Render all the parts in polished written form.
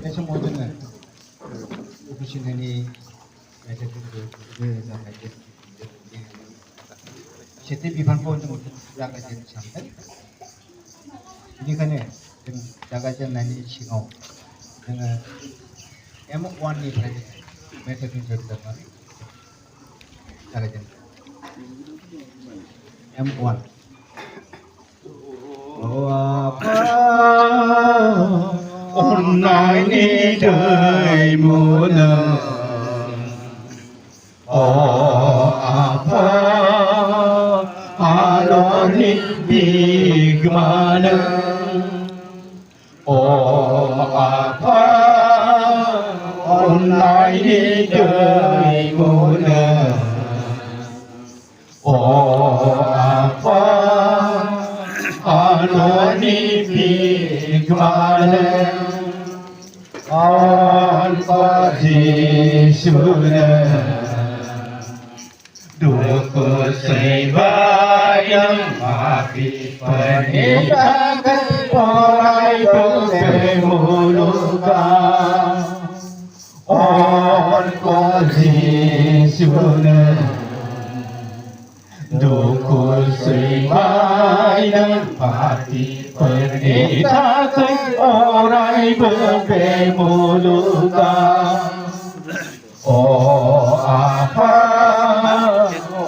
बे समाव जोङो अफिसियेलि मेथाइफोरखौ जागायजेन सेथि बिफानखौ जों जागायजेननो सानदों। बेनिखायनो जों जागायजेननायनि सिगाङाव जोङो M1निफ्राय जोङो मेथाइखौ रोजाबनानै जागायजेनगोन। M1 अन्नायनि दैमुनो आफा आलोनि बिगोमानो आफा अन्नायनि दैमुनो आफा आलोनि बिगोमानो Jiesune duku seibayang api penitakan orai pemuluka onko Jiesune duku seibayang api penitakan orai pemuluka apa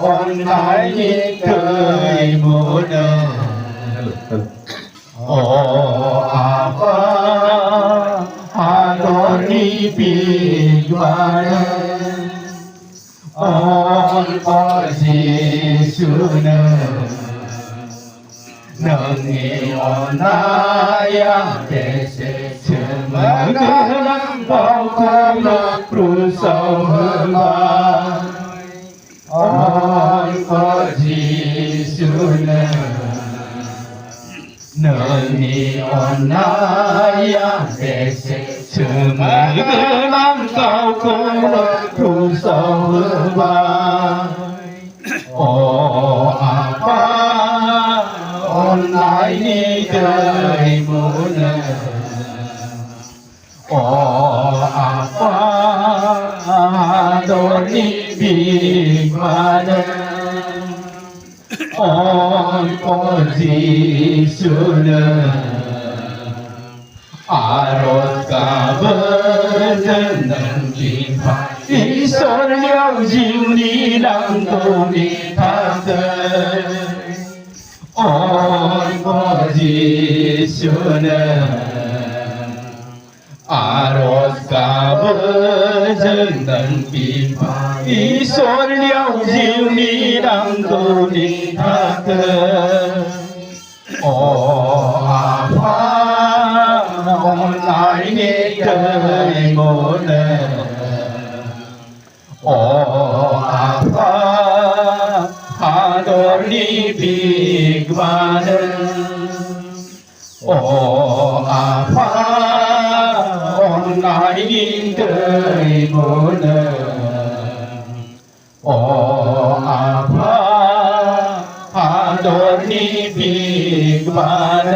언나의 दैमुनो 아빠 하노니 비관은 언거지수는 능이 오나야 대세 스머그는 보고는 불성은가 언거지수는 능이 오나야 대세 스머그는 보고는 불성은가 아빠 언나의 दैमुनो 아빠 아도니 비관은 언거지수는 아롯가버는 능기파 이소령진리랑 도리타들 언거지수는 아롯가버는 능기파 이소령진리랑 도리타들 아파 온라인의 दैमुनो 아파 하돌리 비관은 아파 온라인의 दै무नो 아파 하돌리 비관은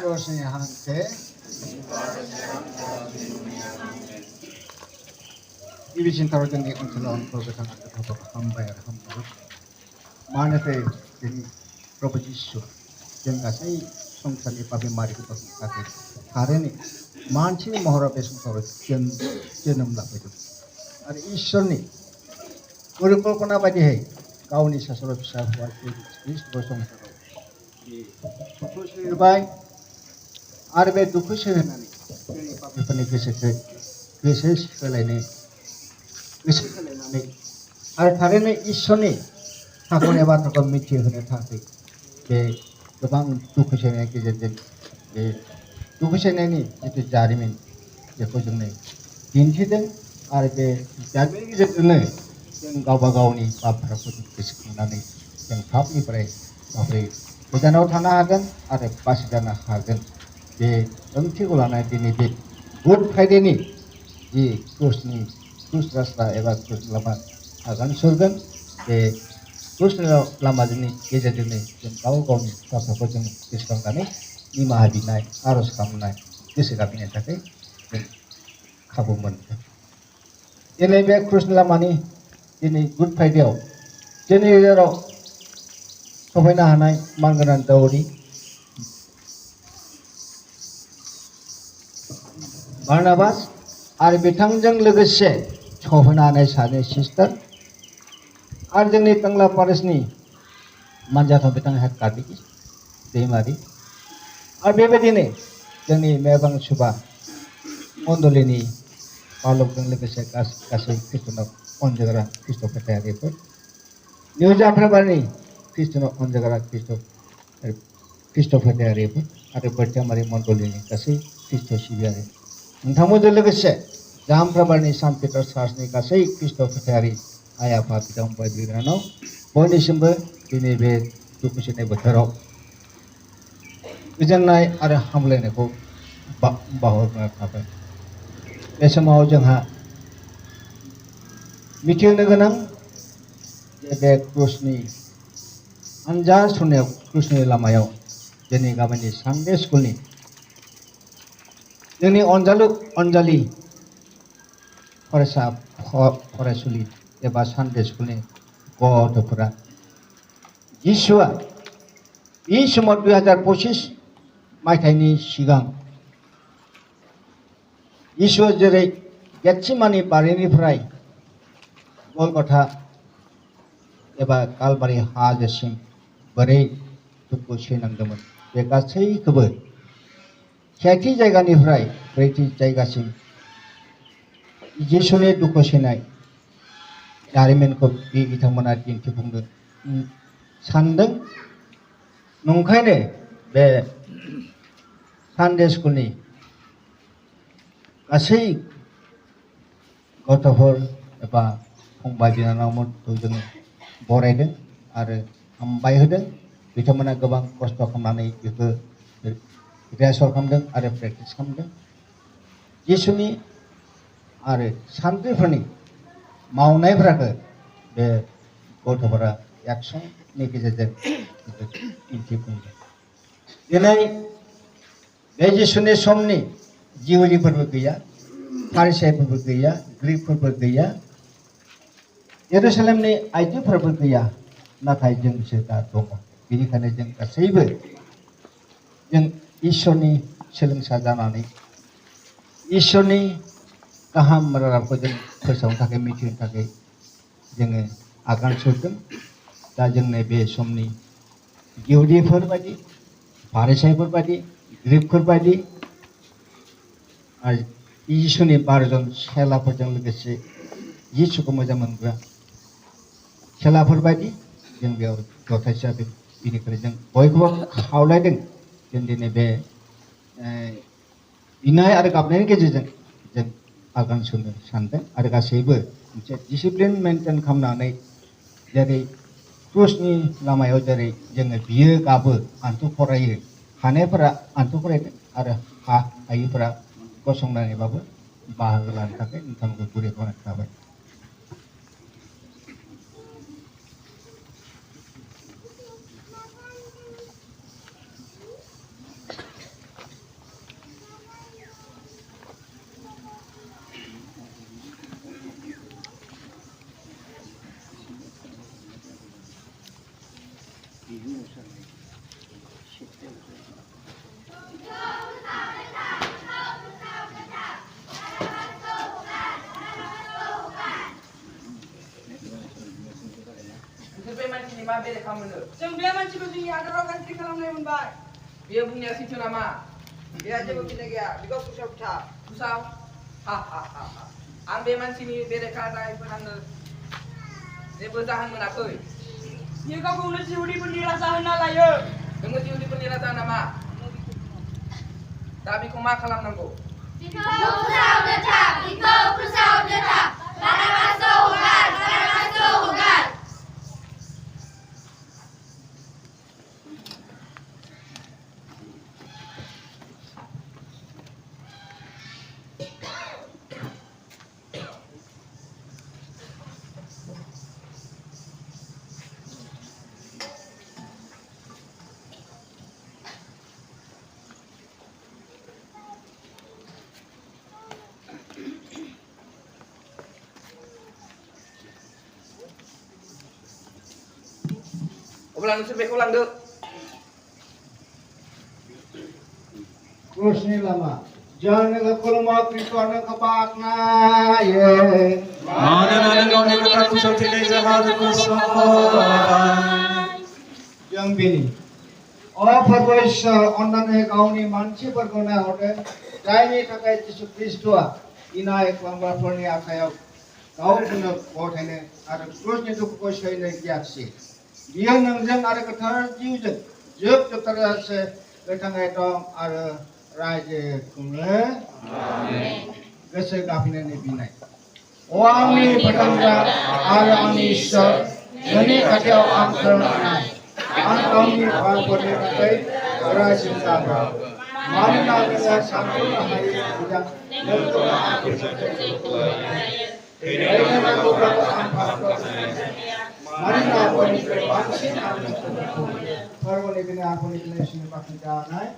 교수님한테 이비신 타로전기 컨트롤 프로그램을 하도록 한바야를 한번 만약에 프로포지션 정가사이 성찰이 밥에 말이 그것은 같아 다른이 만치니 모호라베 성사로 जन्म लाबोदों आरो ईश्वरनि परिकल्पना बायदियै गावनि सासेल' फिसा हौवा ख्रिस्ट संसाराव दुखु सैबाय आरो बे दुखु सैनानै जोंनि पापिफोरनि गोसो सोलायनानै आरो थारैनो ईश्वरनि थाखोनि बाथ्राखौ मिथिहोनो थाखाय बे गोबां दुखु सैनायनि गेजेरजों बे दुखु सैनायनि जिथु जारिमिन बेखौ जोंनो दिन्थिदों आरो बे जारिमिननि गेजेरजोंनो जों गावबा गावनि पापफोरखौ गोसोखांनानै जों पापनिफ्राय माबोरै गोजानाव थानो हागोन आरो बासिजानो हागोन बे ओंथिखौ लानानै दिनै बे गुड फ्राइडेनि जि क्रुस रास्ता एबा क्रुस लामा आगान सुरगोन बे क्रुस लामानि गेजेरजोंनो जों गाव गावनि पापफोरखौ जों गोसोखांनानै निमाहा बिनाय आर'ज खालामनाय गोसो गाबैनो थाखाय जों खाबु मोनदों। दिनै बे कृष्ण लामानि दिनै गुड फ्राइडेआव जोंनि गेजेराव सफैनो हानाय मानगोनां दौरि बार्नाबास आरो बिथांजों लोगोसे सफैनो हानाय सानै सिस्टार आरो जोंनि टंला पारेसनि मानजाथाव बिथां हेड कार्डिक दैमारि आरो बेबायदिनो जोंनि मेबां सुबा मण्डलिनि बालकजों लोगोसे गासै ख्रिस्टनाव अनजाग्रा ख्रिस्ट फोथायारिफोर निउ जाफ्राबारिनि ख्रिस्टनाव अनजाग्रा ख्रिस्ट फोथायारिफोर आरो बोथियामारि मण्डलिनि गासै ख्रिस्ट सिबियारि नोंथांमोनजों लोगोसे जामफ्राबारिनि सान पिटार चार्चनि गासै ख्रिस्ट फोथायारि आइ आफा बिदा फंबाय बिनानाव बयनिसिमबो दिनै बे दुखु सैनाय बोथोराव गोजोननाय आरो हामलायनायखौ बावहरना थाबाय। बे समाव जोंहा मिथिहोनो गोनां जे बे क्रुसनि आनजाद सुनायाव क्रुसनि लामायाव दिनै गामिनि सानडे स्कुलनि जोंनि अनजालि फरायसा फरायसुलि एबा सानडे स्कुलनि गथ'फोरा जिसुआ बे समाव 2025 मायथाइनि सिगां जिसुआ जेरै गेटसिमानि बारिनिफ्राय गलगथा एबा कालबारि हाजोसिम बोरै दुखु सैनांदोंमोन बे गासैखौबो सेथि जायगानिफ्राय ब्रैथि जायगासिम जिसुनि दुखु सैनाय जारिमिनखौ बिथांमोना दिन्थिफुंनो सानदों। नंखायनो बे सानडे स्कुलनि गासै गथ'फोर एबा फंबाय बिनानावमोनखौ जोङो बरायदों आरो हामबाय होदों। बिथांमोना गोबां खस्थ' खालामनानै बेखौ रिहार्सेल खालामदों आरो प्रेक्टिस खालामदों। जिसुनि आरो सानथ्रिफोरनि मावनायफोरखौ बे गथ'फोरा एक्सननि गेजेरजों दिन्थिफुंदों। दिनै बे जिसुनि समनि जिउरिफोरबो गैया, फारिसाइफोरबो गैया, ग्रिकफोरबो गैया, जेरुसालेमनि आइजोफोरबो गैया, नाथाय जोंसो दा दङ। बेनिखायनो जों गासैबो जों इसोरनि सोलोंसा जानानै इसोरनि गाहाम रादाबखौ जों फोसावनो थाखाय मिथिनो थाखाय जोङो आगान सुरदों। दा जोंनि बे समनि इहुदिफोर बायदि, फारिसाइफोर बायदि, ग्रिकफोर बायदि आरो जिसुनि 12 जन सेलाफोरजों लोगोसे जिसुखौ मोजां मोनग्रा सेलाफोर बायदि जों बेयाव जथाय जादों। बेनिखायनो जों बयखौबो खावलायदों जों दिनै बे बिनाय आरो गाबनायनि गेजेरजों जों आगान सुरनो सानदों आरो गासैबो मोनसे डिसिप्लिन मेनटेन खालामनानै जेरै क्रुसनि लामायाव जेरै जोङो बियो गाबो आन्थु फरायो, हानायफोरा आन्थु फरायदों आरो हायैफोरा गसंनानैबाबो बाहागो लानो थाखाय नोंथांमोनखौ गुरै खालामनाय थाबाय। जों बे मानसिखौ जोंनि हादराव गाज्रि खालामनाय मोनबाय। बेयो बुंनाया सैथो नामा? बेहा जेबो गिनाय गैया, बेखौ खुसाव था। खुसाव? हा हा हा हा। आं बे मानसिनि बेरेखा दाय फोनांनो जेबो जाहोन मोनाखै। बियो गावखौनो जिहुदिफोरनि राजा होनना लायो। नोङो जिहुदिफोरनि राजा नामा? दा बेखौ मा खालामनांगौ? बिखौ फोसावनो था, बिखौ फोसावनो था। बाराबासखौ हगार, बाराबासखौ हगार। अब्ला नोंसोर बेखौ लांदो Krishna lama jangan kekulma Krishna kebakna ye Mana gauni berkat kusau tidak jahat kusau yang bini Perbaisa ondan gauni manci berguna hote Jaini takai Yesus Kristus ina eklambar purni akayau kau punya kot ini ada Krishna itu kuasa ini kiasi dia nangjang ada ketar jiuj jep ketar se lekang itu ada Raja Kumle, Gese Gafine ne binai. Oami petanda ala anisha, jani katau angker nai. Angkami palpone kai Raja Sangha. Mana kita sangkut hari kita lepas akhir ini aku berapa ampun. Mana pun pansin Perwali bina aku ni kena sini pakai jalan.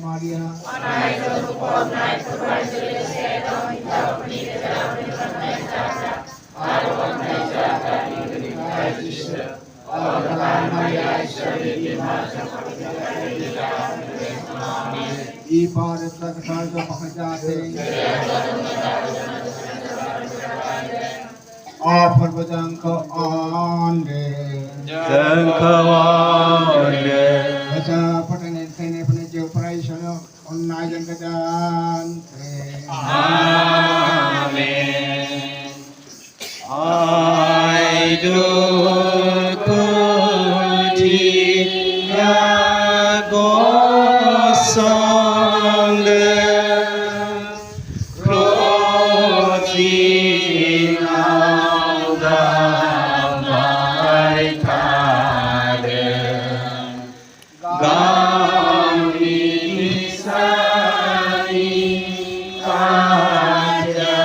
Maria. Ibarat terkait pekerjaan. Offer bejang ke ande. Jangkawane Baca pertanyaan saya punya jauh perayaan online dan kedan. Amen I do kutia gosonde Krozi naudamai kade Gami sani kaja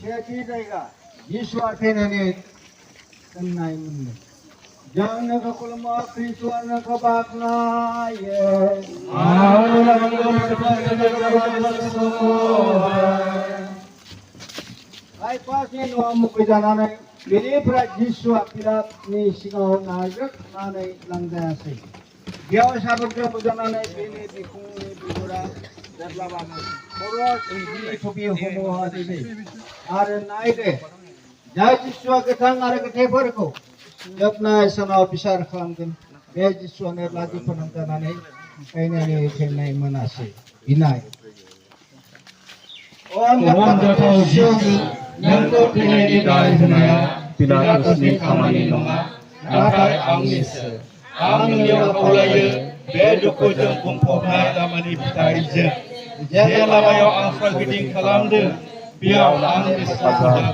Siapa mereka? Yesus akhirnya ni kenai mana? Jangan kekulma Kristus kebakna ye. Hai pasnya no amukai jangan beri berat Yesus akhirnya ni singaw najak nanai langgan sih. Dia sahabat kita jangan beri dikung bikura dalam Poros ini kopi homo hati. Are naide. Jai Yesus ketang are keteper ko. Jepna sana pisar khamkin. Jai Yesus ne lagi penontonan ini. Ini ni kenai manase. Binai. Om Jepna Nyanto pinai dai sana. Pinatus ni kamani nonga. Natai angis. Ang yang kolaya. Beduko jeng kumpulai lamani pitai je. Jangan lama yang angfra geding kalamde. Biar ang disabda.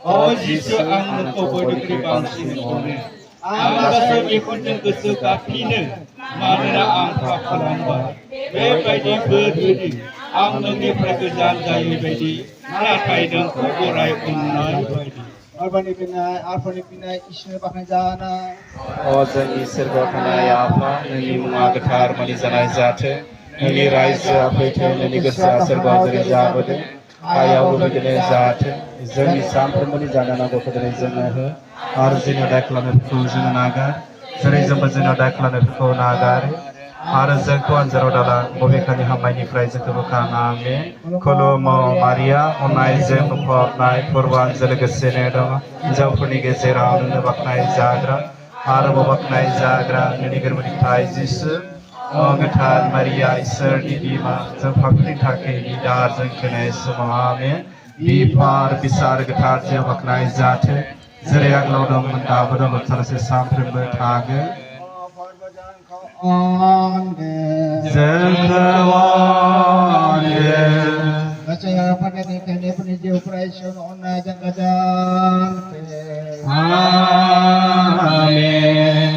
Oh Yesus ang nukau berdikri bangsi nukone. Ang rasa ikut jeng kesukapine. Mana ang kakalamba. Bebaidi berdiri. Ang nungi pekerjaan jaya bedi. Nakai deng kuburai kunai bedi. Albani pinai isne bakna jana. O जोंनि सोरगोआव थानाय आफा नोंनि मुङा गोथार मानि जानाय जाथों नोंनि रायजोआ फैथों नोंनि गोसोआ सोरगोआव जेरै जाबोदों हायावबो बिदिनो जाथों जोंनि सानफ्रोमबोनि जानो नांगौखौ दिनै जोंनो हो आरो जोंनि दाय खालामनायफोरखौ जोङो नागार जेरै जोंबो जोंनि दाय खालामनायफोरखौ नागार आरो जोंखौ आनजादाव दाला बबेखानि हामनायनिफ्राय जोंखौ बोखारना आमेन खुलुमो मारिया अननायजों बुंफबनाय फोरबोआ लोगोसेनो दङ हिन्जावफोरनि गेजेराव नोंनो बाख्नाय जाग्रा आरो बाख्नाय जाग्रा नोंनि गोरबोनि फिथाइ जिसु गोथार मारिया इसोरनि बिमा जों पापनि थाखाय दार जोंखौ समाव आमेन बिफार बिसार गोथार जिउ बाख्नाय जाथों जेरै आगोलाव दंमोन दाबो दं थलासे सानफ्रोमबो थागोन Saya pada dikene penjauh Kristus ona jangan Amen.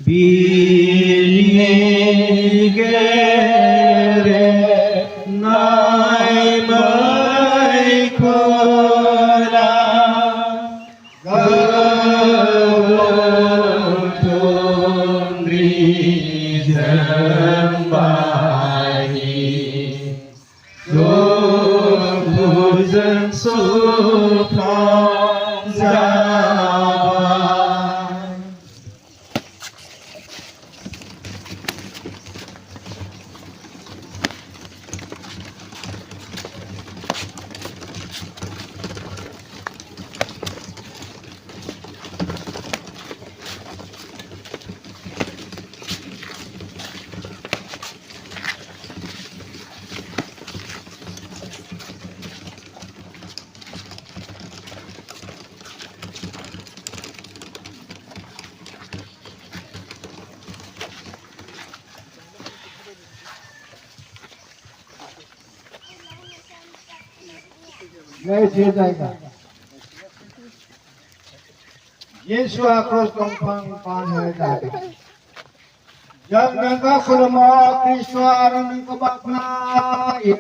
Binigere nai mai kona gotundri zembahi Dozen supang zaman Ngai jaga. Yesus akros dongpang panai jadi. Jam nengka kurma Kristus aran nengka bakna ye.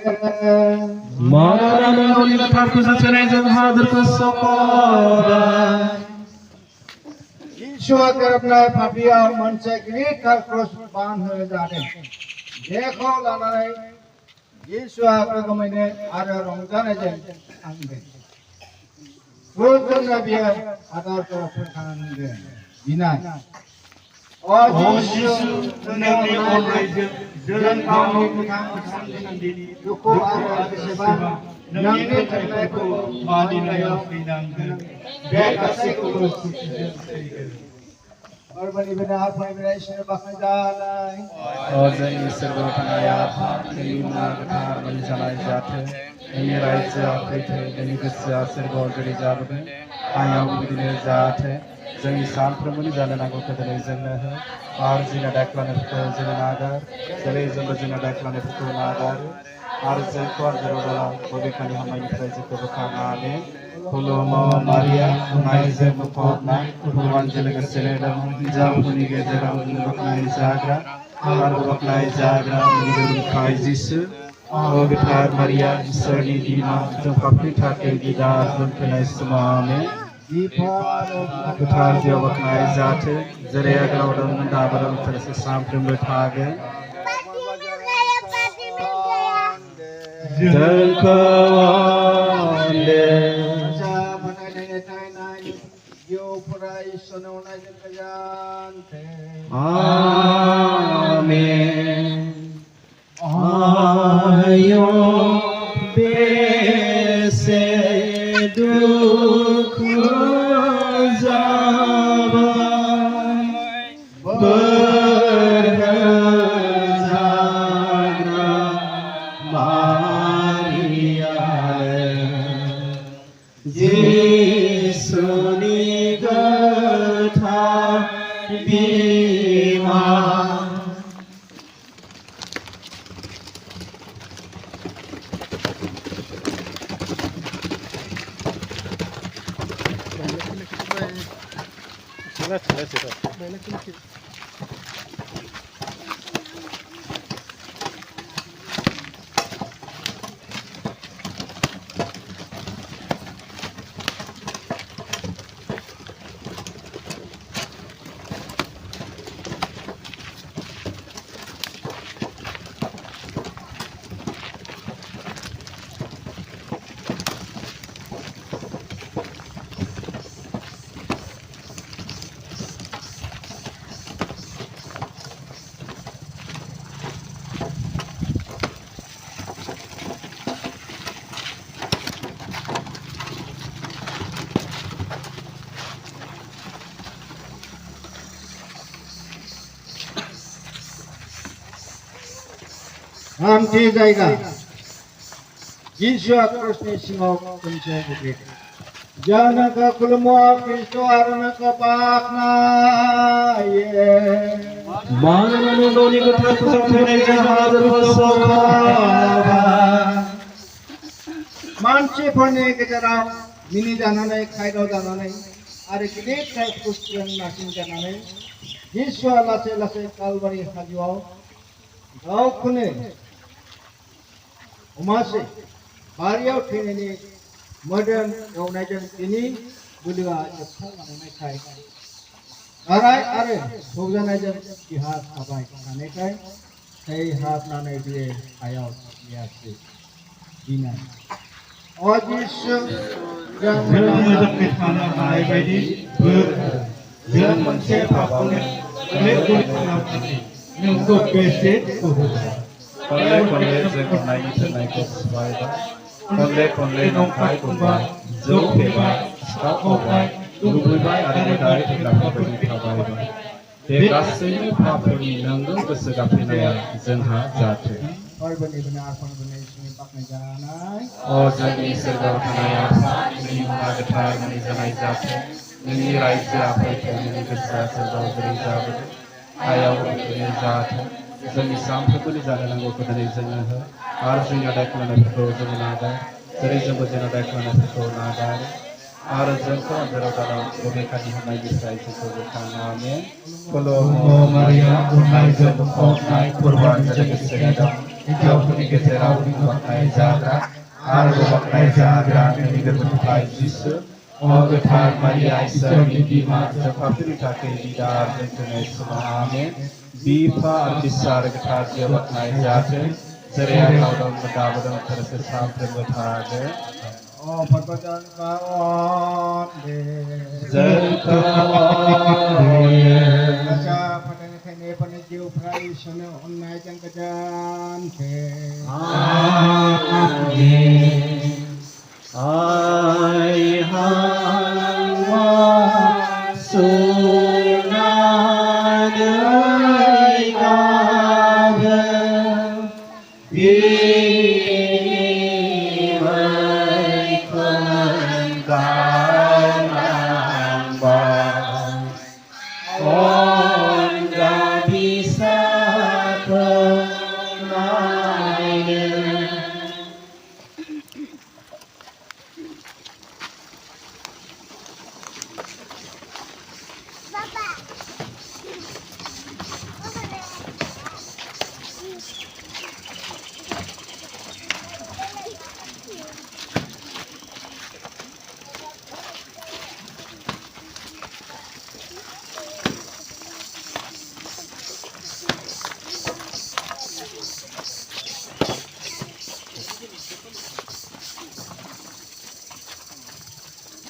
Mana mengulik tatku secenai jam hadir ke sekolah. Yesus terapna papia manca kiri akros panai jadi. Dekho lanai Yesus akros kemana ada ronggan aja. Kurang biar ada perkanan bina. Oh Yesus, Nabi Allah, jalan kami bukan sendiri. Duku ada sebab nanti terlalu madinah bina. Bekasih kurus. Berbani bina apa bina istilah bahkan jalan. Oh jadi serba terima benar menjalani jatuh. Ini raja kita ini kesal serba jadi jatuh. Ayam begini jatuh. Jadi sampai jalan aku ke dalam jalan. Harus jadi deklan itu jalan agar. Jadi jalan deklan itu agar. Harus kuat berolah. Berikan hamai kerja kebukaan ane. Kuluma Maria, Naize Mupona, Kuruan Jelaga Senedam, Japuni Gezeram, Baknai Zagra, Baknai Zagra, Kai Jisu, Ogitar Maria, Serni Dima, Jopapita Gida, Dunkanai Sumame, Ogitar Baknai Zate, Zerea Gaudam, Dabaram, Teresa Samprim Tage, Jalkawande. Amen. Ayo bese duk zaman berjaga Maria Yesuni gata bima Amti jaiga. Yesus Kristus singau kunci bukit. Janaka kulmo Kristus arunaka pakna ye. Mananu doni kata pusatene jahadar wasokha. Manci phone गेजेराव मिनि जानानै खायदाव जानानै आरो गिदिर खुस्टियान नासिन जानानै जिसुआ लासै लासै कालबारि हाजोआव गावखौनो अमासे बारियाव थैनायनि मोदोम एवनायजों बिनि बोलोआ जोबस्रांलांनायखाय गाराय आरो सौजानायजों बिहा थाबाय थानायखाय थै हाबनानै बे हायाव थैयासै बिना अजिसु जों मोजां मेथाना हानाय बायदि जों मोनसे पापखौनो खनले खालामनानै नोंखौ बेसे होबाय खनले जों अननायनि थोननायखौ सुबायबाय खनले नंखाय बुंबाय जौ फेबाय सिखाव खावबाय लुबैबाय आरो मोदाय थैग्राफोरबायदि थाबायबाय बे गासैबो पापफोरनि नोंगौ गोसो गाबफैनाया जोंहा जाथों फोरबोनिफ्राय आरफानफोरनि इसोरनि बाख्नायजानाय जोंनि सोरगोआव थानाय आफा नोंनि मुङा गोथार मानि जानाय जाथों नोंनि रायजोआ फैथों नोंनि गोसोआ सोरगोआव जेरै जाबोदों हायाव बिदिनो जाथों जोंनि सानफ्रोमबोनि जानो नांगौखौ दिनै जोंनो हो आरो जोंनि आदाय खालामनायफोरखौ जोङो नागार जेरै जोंबो जोंनि आदाय खालामनायफोरखौ नागार आरो जोंखौ जेराव दानाव बबेखानि हामनायनिफ्राय जोंखौ बोखाङो आमेन खुलुमो मारिया अननायजों बुंफबनाय कुरबानजों लोगोसे दं हिन्जावफोरनि गेजेराव बाख्नाय जाग्रा आरो बाख्नाय जाग्रा नोंनि गोरबोनिफ्राय जिसु अ गोथार मारिया इसोरनि बिमा जों पापीनि थाखाय बिदार दोनथ'नाय समाव आमेन बिफा आरो बिसा आरो गोथार जिउ बाख्नाय जाथों जेरै आगोलाव दं दाबो दं थोरसो सानफ्रोमबो थागोन अ फोरबोजों गावन दे जोंखौ राजा फोथायनाय नेफोरनि जिउफ्रा इसोरनो अननायजों गोजोनथों आमेन I have sunadai gavel imai kanganamba on bisa kenaiden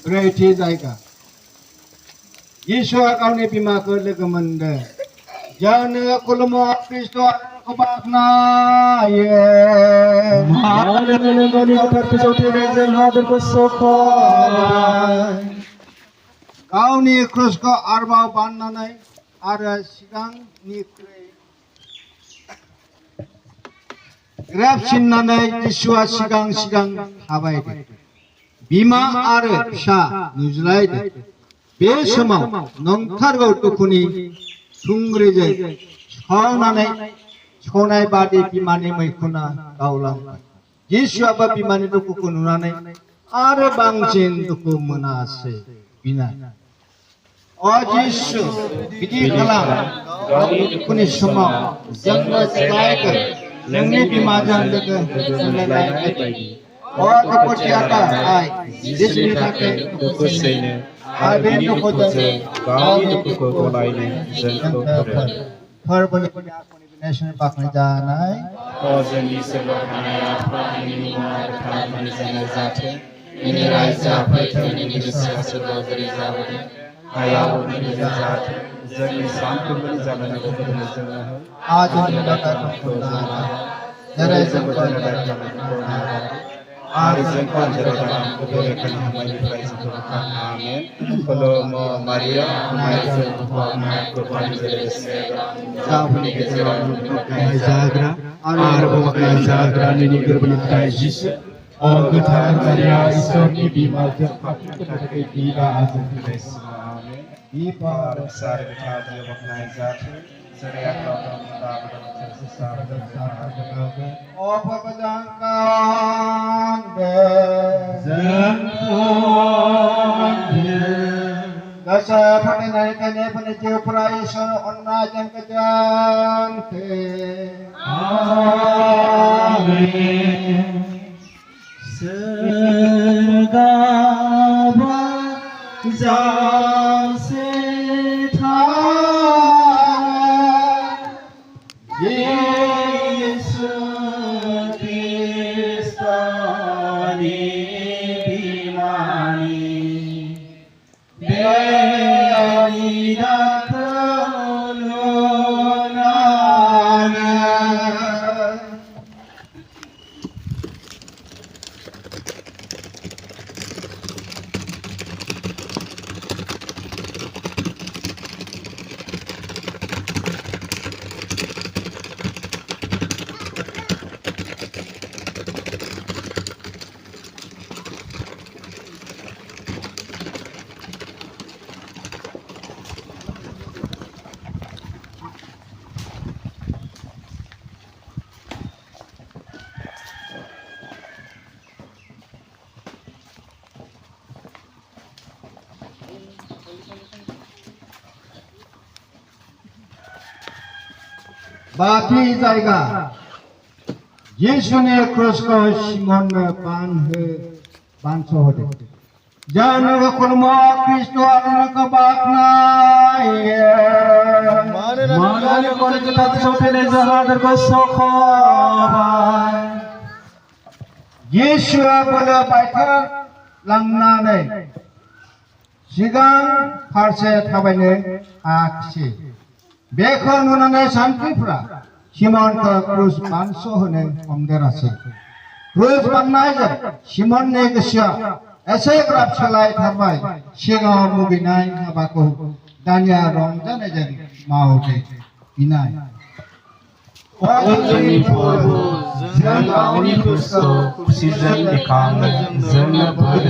ब्रैथि जायगा यीशुआ गावनि बिमाखौ लोगो मोनदों जानो खुलुमो ख्रिस्ट आर'नाइखौ बाख्नायो मानोना गावनि गोथार फोसावथायजों हादोरखौ सखाय गावनि क्रुसखौ आरोबाव बाननानै आरो सिगांनिख्रुइ ग्राबसिननानै यीशुआ सिगां थाबायदों बिमा आरो फिसा नुज्लायदों बे समाव नंथारगौ दुखुनि थुंग्रिजों सौनाय बादि बिमानि मैखुना गावलांबाय यीशुआबो बिमानि दुखुखौ नुनानै आरो बांसिन दुखु मोनासै बिना अ यीशु बिदि खालाम गावनि दुखुनि समाव जोंनो सिगायगोन नोंनि बिमाजों लोगो मोनलायनाय बायदि अ दुखुथियाखा आइ जिसुनि थाखाय दुखु सैनो आरो बे दुखुजों गावनि दुखुखौ गलायनो जोंखौ फोरबोनि नेसनेल बाख्नायजानाय जोंनि सोरगोआव थानाय आफा नोंनि मुङा गोथार मानि जानाय जाथों नोंनि रायजोआ फैथों नोंनि गोसोआ सोरगोआव जेरै जाबोदों हायाव बिदिनो जाथों जोंनि सानफ्रोमबोनि जानाय नांगौखौ दिनै जोंनो हो आज जोंनि दायफोरखौ नागार जेरै जोंबो जोंनि दायफोरखौ नागार आरो जोंखौ जेराव दानाव बबेखानि हामनायनिफ्राय जोंखौ बोखार आमेन खुलुमो मारिया अननायजों बुंफबनाय कुरबानजों लोगोसे जाफोरनि गेजेराव बाख्नाय जाग्रा आरो बखनाय जाग्रा नोंनि गोरबोनिफ्राय जिसु अ गोथार मारिया इसोरनि बिमा जों पापीफोरनि थाखाय बिदा आजों थैनायसिम आमेन Ipa besar गोथार जिउ बखनाय जाथों जेरै आगोलाव दं दाबो दं थोरसि सारगोन Apa kejangkaan Dasa paninay kanya panitiyo praisa onna jang kejante Amin Segala zasetan Yesus Kristani bimani Beni datanunana बाकी जाएगा यीशु ने क्रूस को सिमोन में बांधो दे जानो को कुलमा क्रिस्तो आने का बात नहीं है माने को kita tsopene jahader ko sokhobai यीशु बोले बैठा लांगना नहीं सिगां फारसे थाबायनो आखिसै बेखौ नुनानै सानथ्रिफ्रा सिमोनखौ क्रुस बानस' होनो हमदेरासै क्रुस बाननायजों सिमोननि गोसोआ एसे ग्राब सोलायथारबाय सिगाङाव मुगैनाय हाबाखौ दानिया रंजानायजों मावदो बिनाय जोंनि प्रभु जों गावनि क्रुसखौ खुसिजों दिखाङो जोंनो बोर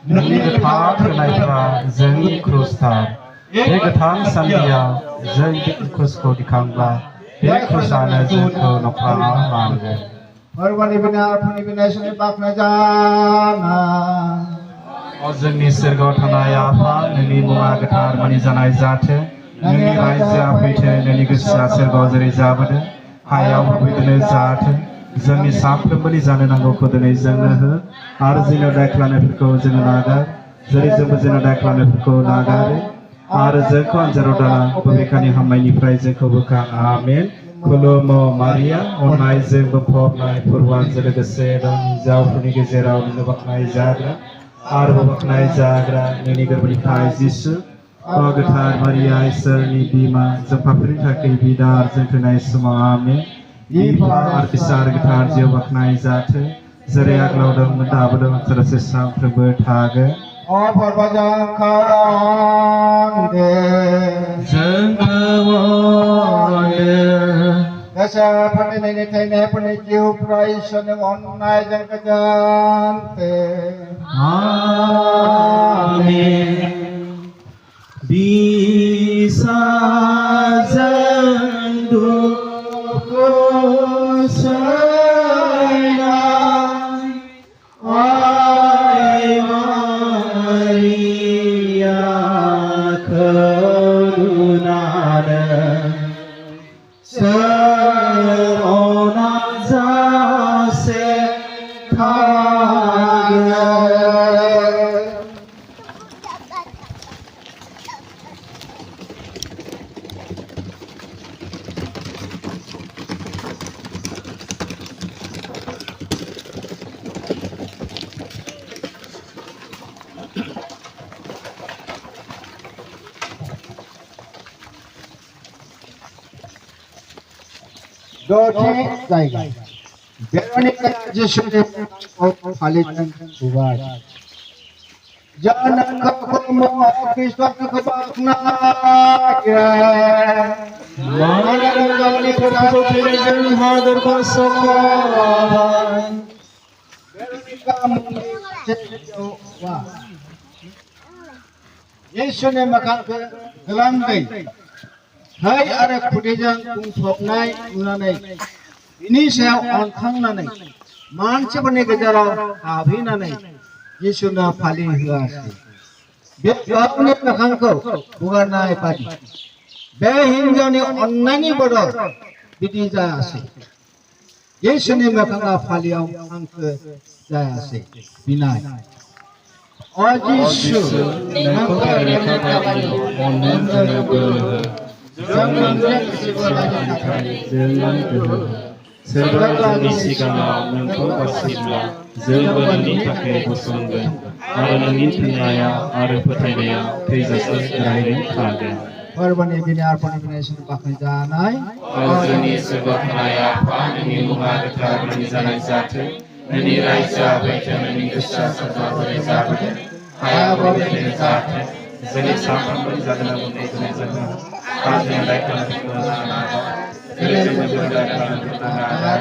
नोंनि गोथार होनायफ्रा जोंनि क्रुसथार बे गोथां सान्दियाव जों बे क्रुसखौ दिखांब्ला बे क्रुसानो जोंखौ न'खराव लांगोन फोरबोनि बिना आफानि बिना इसोरनि बाख्नाय जाना जोंनि सोरगोआव थानाय आफा नोंनि मुङा गोथार मानि जानाय जाथों नोंनि रायजोआ फैथों नोंनि गोसोआ सोरगोआव जेरै जाबोदों हायाव बेबायदिनो जाथों जोंनि साफ्रोमबोनि जानो नांगौखौ दिनै जोंनो हो आरो जोंनाव दाय खालामनायफोरखौ जोङो नागार जेरै जोंबो जोंनाव दाय खालामनायफोरखौ नागारो आरो जोंखौ आनजादाव दाला बबेखानि हामनायनिफ्राय जोंखौ बोखां आमेन खुलुमो मारिया अननायजों बुंफबनाय फोरबोजों लोगोसे दं हिन्जावफोरनि गेजेराव नोंनो बाख्नाय जाग्रा आरो बाख्नाय जाग्रा नोंनि गोरबोनिफ्राय जिसु अ गोथार मारिया इसोरनि बिमा जों पापीफोरनि थाखाय बिदा जों थैनाय समाव आमेन बिफा आरो फिसा आरो गोथार जिउ बाख्नाय जाथों जेरै आगोलाव दंमोन दाबो दं थोजासे सानफ्रोमबो थागोन फोरबोजों खालामदो जोंखौ अनो गोसोफोरनि नैनि थैनायफोरनि जिउफ्रा इसोरनि अननायजों गोजोनथों आमेन बिसाजों दुखु सैनाय आइ मारिया करुणानो सोरना जासे थागोन दसे जायगा बेरोनिका जिसुनि फालिथां सुबाय जानखौ खुलुमो ख्रिस्ट'खौ बाख्नायो मानोना गावनि फोरखौ थैनायजों हादरखौ सखाबाय Veronica Mungi Yesusनि मोखांखौ गोलांदै थै आरो खुदैजों बुंफबनाय नुनानै बिनि सायाव अनखांनानै मानसिफोरनि गेजेराव हाबहैनानै येशुनो फालि होआसै बे गावनि मोखांखौ हुगारनाय बादि बे हिन्जावनि अननायनि बदल बिदि जायासै येशुनि मोखाङा फालियाव हांखो जायासै बिनाय अजिसु नोंखौ रैखा बायदियाव अननो जोंनो बोलो हो जों नोंजों सिबिनायनि थाखाय जोंनो गोहो हो सोरबा जोंनि सिगाङाव नोंखौ बासिब्ला जोंबो नोंनि थाखाय गसंगोन आरो नोंनि थैनाया आरो फोथायनाया थैजासे अरायबो थागोन फोरबोनि बिनि अर्पणनि बिनायसिम बाख्नायजानाय जोंनि सोरगोआव थानाय आफा नोंनि मुङा गोथार मानिजानाय जाथों नोंनि रायजोआ फैथों नोंनि गोसोआ सोरगोआव जेरै जाबोदों हायावबो बिदिनो जाथों जोंनि सानफ्रोमबोनि जानांगौखौ दिनै जोंनो आरो जोंनि दाय खालामनायखौ नागार जेरै जोंबो दाय खालामनायखौ नागार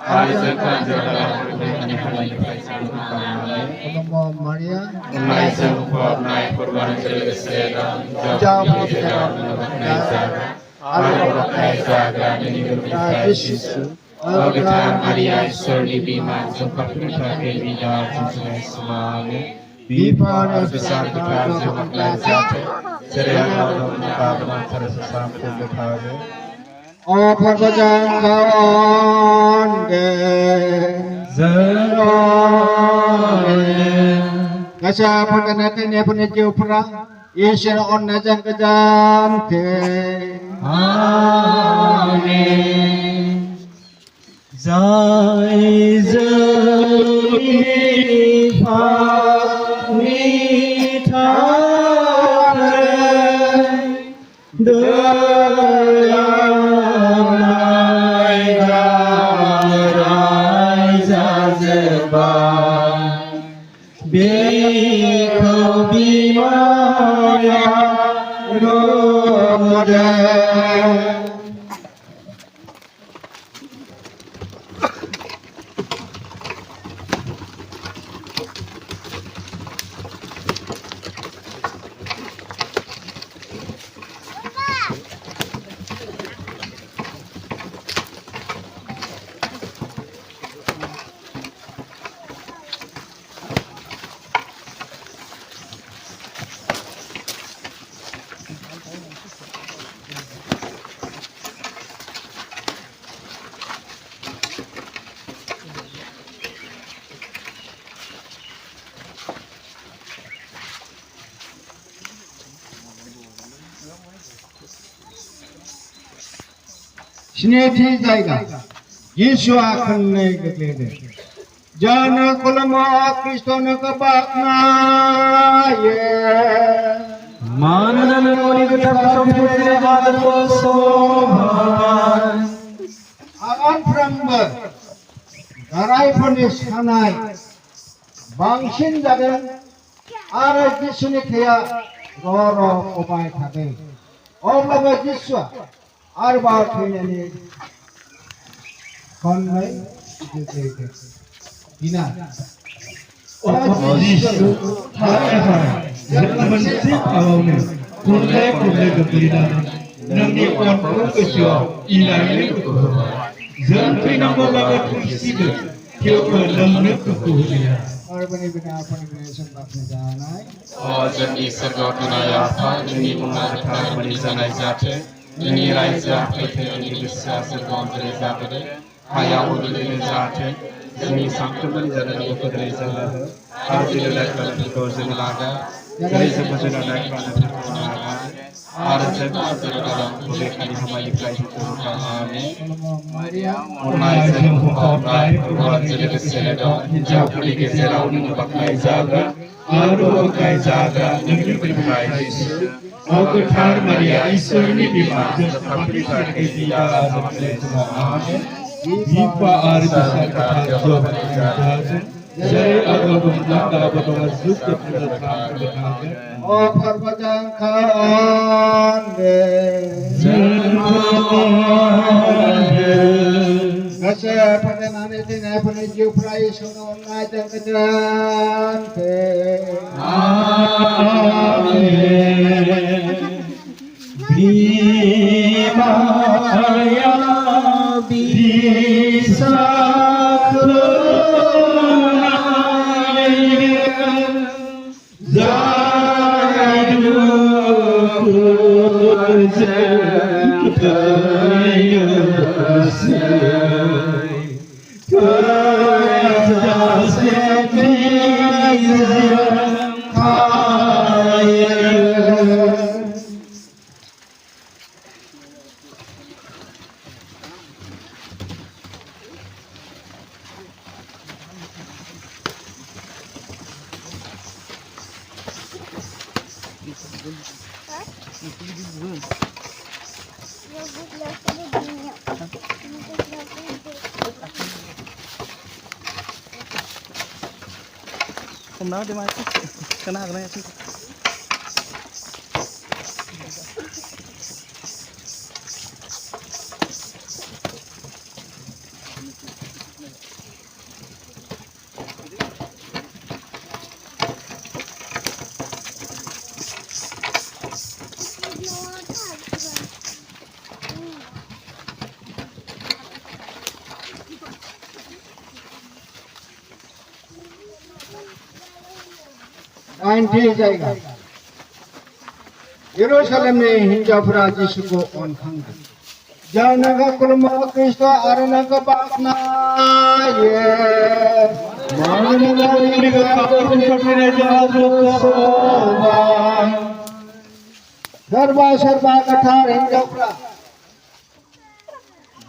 आरो जोंखौ जोंनि हानायनिफ्राय जोंखौ खालामनानै खुलुमो मारिया अननायजों बुंफबनाय फोरबोजों लोगोसे हिन्जावफोरनि गेजेराव बाख्नाय जाग्रा आरो बाख्नाय जाग्रा नोंनि गोरबोनिफ्राय जिसु गोथार मारिया इसोरनि बिमा जों पापनि थाखाय बिदा जुजिनाय समावनो बिफा आरो गोसार गोथार जों बाख्नाय जाथों जेरै आगोलाव दं दाबो नांथारो सानफ्रोमबो थागोन O perjanjian Kasih pendengar punya jiwa Yesus onna jang kejante Amin Zai zai Sinethi जायगा Yesusआ खन्नै गोग्लैदों जानो खुलुमो Kristoनो बाख्नायो मानोना नोंनि गोथार समफोरनि हादरखौ सहाय सानफ्रोमबो गारायफोरनि सानाय बांसिन जादों आरो जिसुनि थैया र' गबाय थादों अब्लाबो जिसुआ आरोबाव थैनायनि खन्नै गोग्लैदों बिना जिसु थारैनो जों मोनसे फावआवनो खनले गोग्लैनानै नोंनि अनखौ गोसोआव इनायनो दुखु होबाय जों थैनांगौब्लाबो थैसिगोन थेवबो नोंनो दुखु होया फोरबोनि बिना अर्पणनि बिनायसिम बाख्नायजानाय जोंनि सोरगोआव थानाय आफा नोंनि मुङा गोथार मानिजानाय जाथों नोंनि रायजोआ फैथों नोंनि गोसोआ सोरगोआव जेरै जाबोदों हायावबो बिदिनो जाथों जोंनि सानफ्रोमबोनि जानांगौखौ दिनै जोंनो हो आरो जोंनि दाय खालामनायफोरखौ जों नागार जेरै जोंबो जोंनि दाय खालामनायफोरखौ नागार आरो जोंखौ बबेखानि हामानिफ्राय जोंखौ होखारनानै अननायजों बुंफबनाय फोरबोजों लोगोसे दं हिन्जावफोरनि गेजेराव नों बाख्नाय जाग्रा आरो बाख्नाय जाग्रा नोंनि गोरबोनिफ्राय जिसु गोथार मारिया इसोरनि बिमा जों पापनि थाखाय बिदा जुजिनाय समावनो बिफा आरो गोसार गोथार जों जाथों जेरै आगोलाव दं दाबो दं जुग जोबनो थांबाय थागोन O perjanjian थानानै थैनायफोरनि जिउफ्रा इसोरनि अननायजों गोजोनथों। Bimaya Hôm nào đi mai cái nào cái này chứ. जायगा 예루살렘의 hinjaufra Yesuku onkhangda janaga kulma Kristo aranaga baknaye mananaga iriga kapun kapire jazusoba serba kathar hinjaufra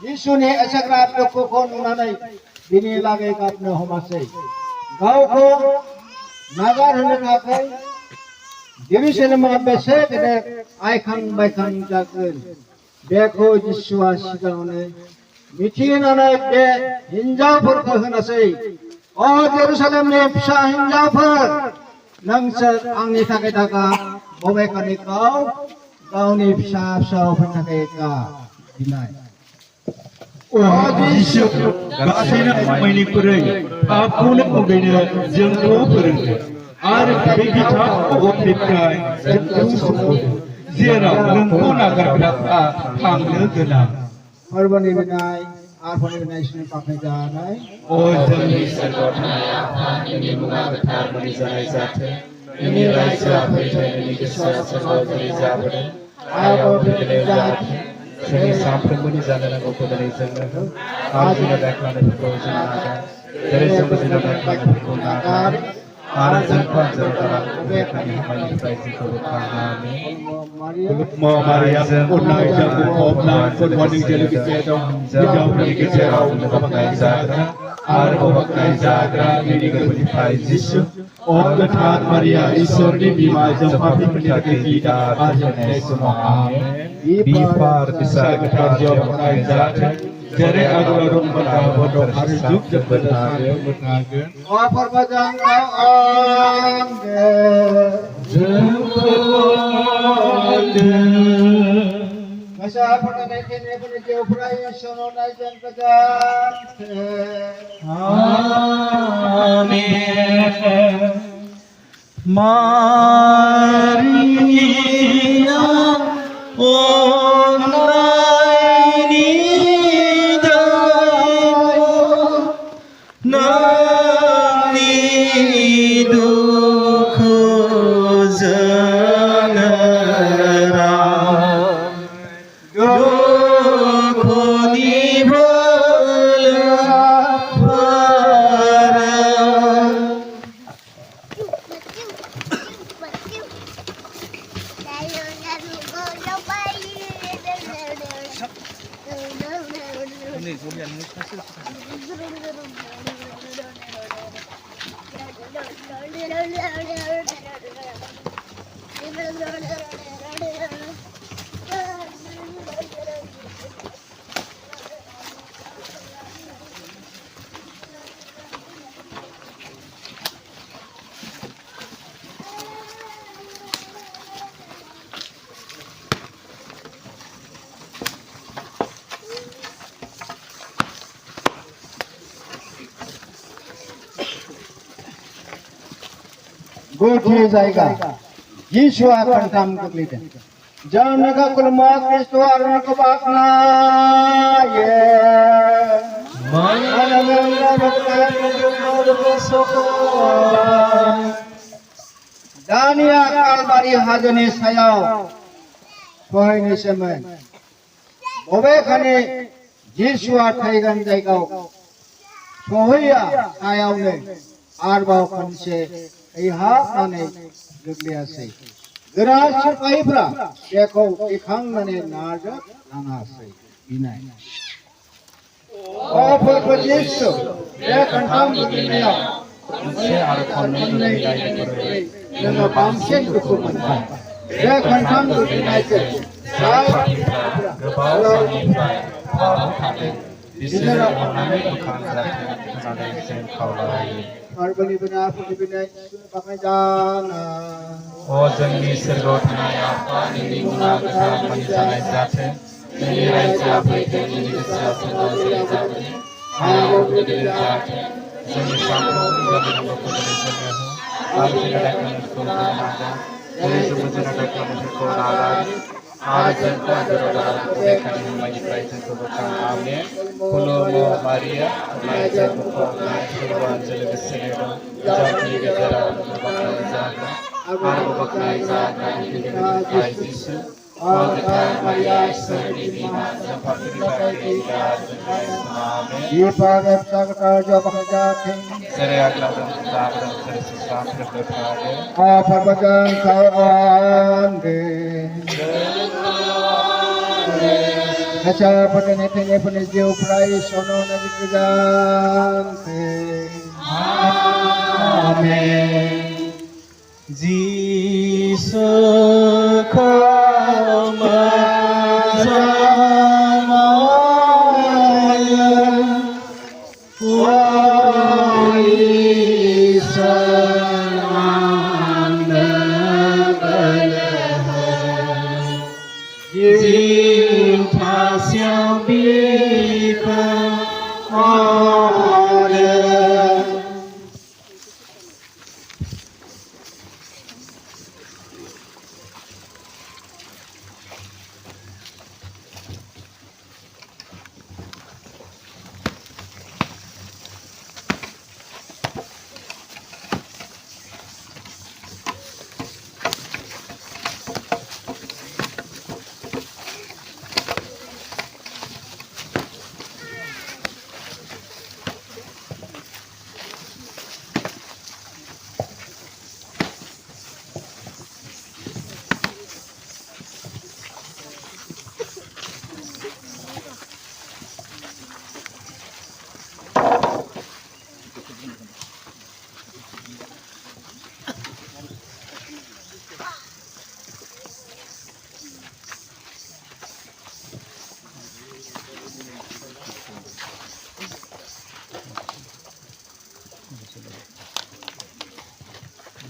Yesune asagrab lokko nunanai bini lage kapne homase gaoko nagar hone kakai Yerusalem abese kene aikang baikang jagun beko Yeshua sigane mithin anai be hinjaufur ko hanasei o Yerusalem ne pisa hinjaufur nangsar angni thake thaka bobe kani kau gauni pisa phatakai ka dinai Oh Yesus, kasihnya maini kurai, aku nak membina jengkau berengga. Ar bagi tak optikai jengkau semua. Zira lengkau nagar berapa hamil genap. Harbani binai arpani binai sini pakai janai Oh Ini sergotana apa ini bunga betar menizanai zate. Ini raisa apa itu ini kisah sergotani zabade. Ayah berdiri zate. Seni sampai menizanai aku berdiri zate. Arjuna deklarasi berkozi naga. Dari semua tidak deklarasi berkonaga. Arjuna pun zerotara deklarasi hamil praisi berkonaga. mau Maria unai jago oblang kodwani jadi kita jauh dari kita Bapak Zagra, ada Bapak Zagra ini berbudi Yesus. और गठान मरिया ईश्वर ने बीमार जमापी करने के kita आजने semua amin Bifar besar गठान जो बनाए जाते जरे अगुरम बना बोलो हर जुग जब बनागे offer bajang Masa pada naikin ni pun jauh peraya sono naikin kejar. Amin. Maria online dayo nani dukhu zanara dukhu nibala para गुथि जायगा यीशुआ खंथाम गोग्लैदों जानोखा खुलुमा खृष्ट आरो बाखनायो दानिया कालबारि हाजोनि सायाव सहैनोसैमोन बबेखानि यीशुआ थैगोन जायगायाव सहैया सायावनो आरोबाव खनसे थैहाबनानै गोग्लैयासै गोरा सिपाहिफ्रा बेखौ दिखांनानै नाजानाङासै बिनाय फोरबो यीशु बे खंथाम गोग्लैनायाव खनसे आरो खननै गोग्लैनायनिख्रुइ जोङो बांसिन दुखु मोनबाय बे खंथाम गोग्लैनायखौ जाय मानसिफ्रा गोबाव समनिफ्राय फाहाम थादों बिसोरो अननानै मोखां जाथों होननानै जों खावलायो फोरबोनि बिना फुजिनाय बाखनाय जाना अ जोंनि सोरगोआव थानाय आफा नोंनि मुङा गोथार मानिजानाय जाथों नोंनि रायजोआ फैथों नोंनि गोसोआ सोरगोआव जेरै जाबोदों हायावबो बेबायदिनो जाथों जोंनि सानफ्रोमबोनि जानांगौखौ दिनै जोंनो हो आरो जोंनि दायफोरखौ नाजा जेरै जोंबो जोंनि दायफोरखौ नागारो आरो जोंखौ आनजादाव दालांखौ बेखानि हामनायनिफ्राय जोंखौ बोखां आमेन खुलुमो मारिया अननायजों बुंफबनाय फोरबोआनो लोगोसेनो दं हिनजावफोरनि गेजेराव बाख्नाय जाग्रा आरो बाख्नाय जाग्रा बिनिफ्राय जिसु गोथार मारिया इसोरनि बिमा जों पापीनि थाखाय आमेन ये पागे सागता जो बाखनाय जाथों जेरै आग्लादों दाबोदों जेरै सुस्रांफोरबो थादों Perbajan kaande Kaca patene tene pene jiu prai sono nabi kejante Amen Jesus come